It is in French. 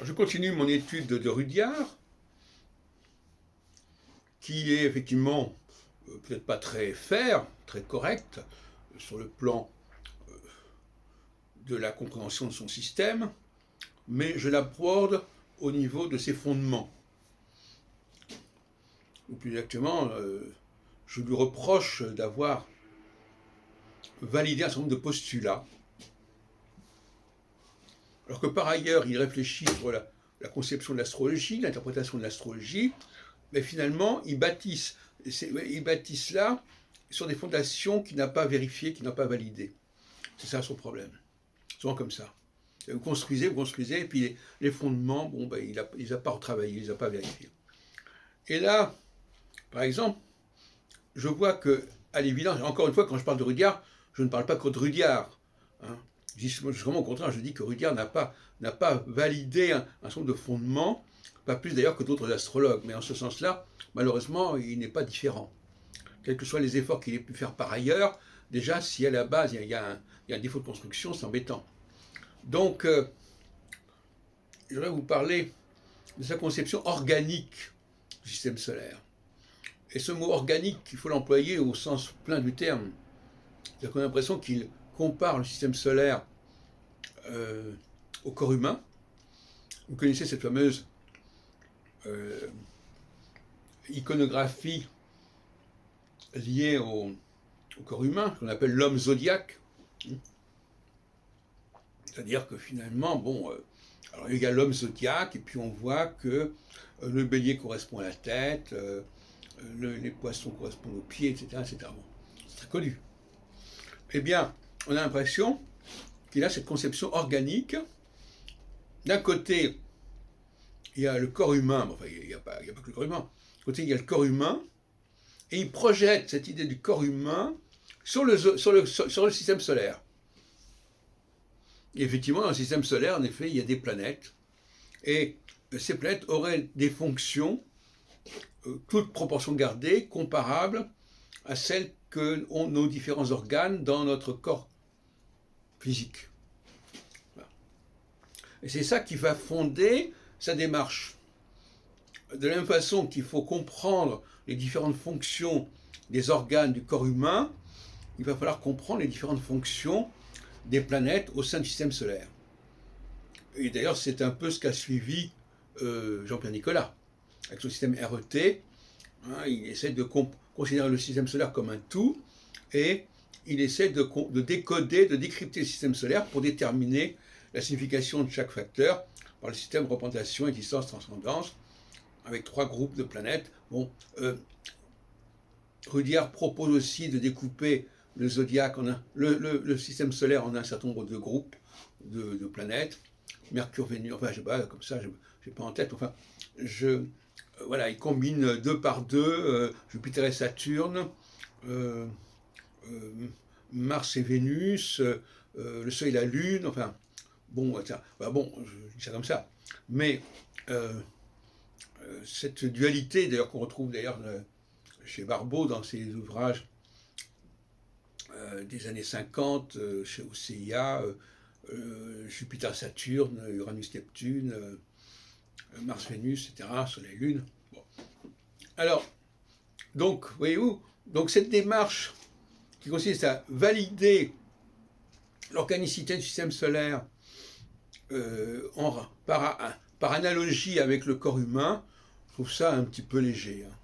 Je continue mon étude de Rudyard, qui est effectivement peut-être pas très fair, très correct, sur le plan de la compréhension de son système, mais je l'aborde au niveau de ses fondements. Ou plus exactement, je lui reproche d'avoir validé un certain nombre de postulats, alors que par ailleurs il réfléchit sur la conception de l'astrologie, l'interprétation de l'astrologie, mais finalement il bâtisse là sur des fondations qu'il n'a pas vérifiées, qu'il n'a pas validées. C'est ça son problème. Souvent comme ça. Vous construisez, et puis les fondements, bon, ben, il les a pas retravaillés, il les a pas vérifiés. Et là, par exemple, je vois que, à l'évidence, encore une fois, quand je parle de Rudyard, je ne parle pas que de Rudyard. Hein. Justement, au contraire, je dis que Rudyard n'a pas validé un certain nombre de fondements, pas plus d'ailleurs que d'autres astrologues. Mais en ce sens-là, malheureusement, il n'est pas différent. Quels que soient les efforts qu'il ait pu faire par ailleurs, déjà, si à la base, il y a un défaut de construction, c'est embêtant. Donc, je voudrais vous parler de sa conception organique du système solaire. Et ce mot organique, il faut l'employer au sens plein du terme. C'est-à-dire qu'on a l'impression qu'il compare le système solaire au corps humain. Vous connaissez cette fameuse iconographie liée au corps humain, qu'on appelle l'homme zodiaque. C'est-à-dire que finalement, bon, alors il y a l'homme zodiaque, et puis on voit que le bélier correspond à la tête, les poissons correspondent aux pieds, etc. etc. Bon, c'est très connu. Eh bien, on a l'impression qu'il a cette conception organique. D'un côté, il y a le corps humain, enfin, il n'y a pas que le corps humain. D'un côté, il y a le corps humain, et il projette cette idée du corps humain sur le système solaire. Et effectivement, dans le système solaire, en effet, il y a des planètes, et ces planètes auraient des fonctions, toutes proportions gardées, comparables à celles que ont nos différents organes dans notre corps physique. Voilà. Et c'est ça qui va fonder sa démarche. De la même façon qu'il faut comprendre les différentes fonctions des organes du corps humain, il va falloir comprendre les différentes fonctions des planètes au sein du système solaire. Et d'ailleurs, c'est un peu ce qu'a suivi Jean-Pierre Nicolas, avec son système RET. Hein, il essaie de considérer le système solaire comme un tout, et il essaie de décoder, de décrypter le système solaire pour déterminer la signification de chaque facteur par le système représentation, existence, transcendance, avec 3 groupes de planètes. Bon, Rudyard propose aussi de découper le zodiaque, le système solaire en un certain nombre de groupes de planètes, Mercure, Vénus, enfin je sais pas, comme ça, je n'ai pas en tête, enfin, voilà, il combine 2 par 2, Jupiter et Saturne, Mars et Vénus, le Soleil et la Lune, enfin, bon, je dis ça comme ça, mais cette dualité, d'ailleurs, qu'on retrouve d'ailleurs chez Barbeau dans ses ouvrages des années 50, chez OCIA, Jupiter-Saturne, Uranus-Neptune, Mars-Vénus, etc., Soleil-Lune. Bon. Alors, donc, voyez-vous, donc cette démarche qui consiste à valider l'organicité du système solaire par analogie avec le corps humain, je trouve ça un petit peu léger. Hein.